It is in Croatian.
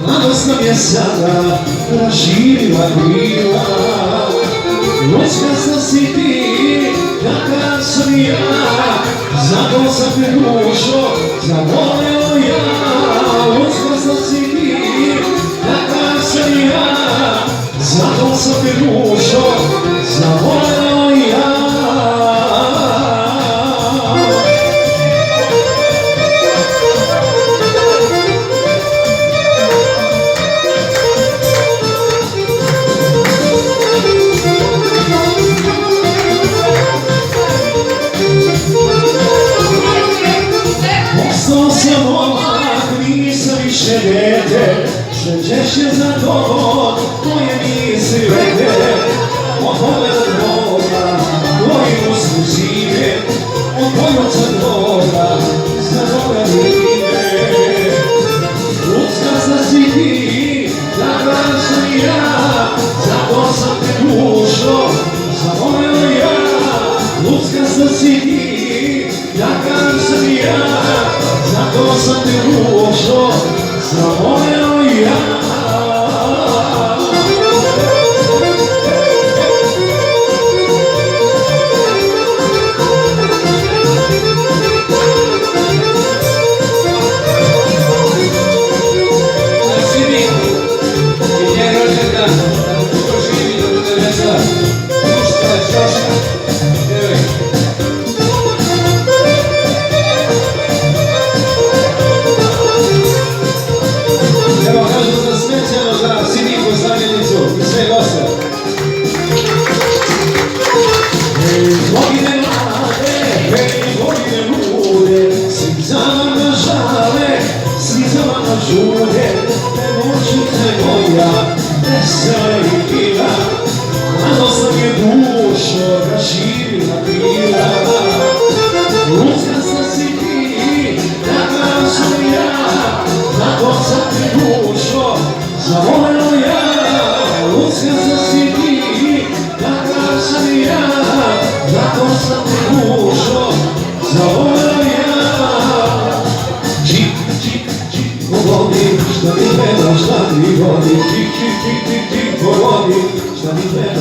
Radost nam je sada raširila krila. Lučka si ti, kakav sam ja, zato sam te dušo zavoleo ja. Lučka si ti, kakav sam ja, zato sam te dušo zavoleo ja. Ostao sam omak, nisam više dete, sve češće za tobom moje misli lete. Od pogleda tvoga, tvojim usnu žive, od poljuca tvoga, zaboravime. Ludzka si ti, takav sam ja, zato sam te dušo zavoleo ja. Ludzka si ti, takav sam ja, zato sam te dušo zavoleo ja. Žure, nemoćnice moja, vesela i bila, radost nam je dušo raširila krila. Ludzka si ti, takav sam ja, zato sam te dušo zavoleo ja. Ludzka si ti, takav sam ja, zato sam te dušo zavoleo ja. Šta mi gledaš, šta mi vodi, tik, tik, tik, tik, tik, povodi, šta mi gledaš.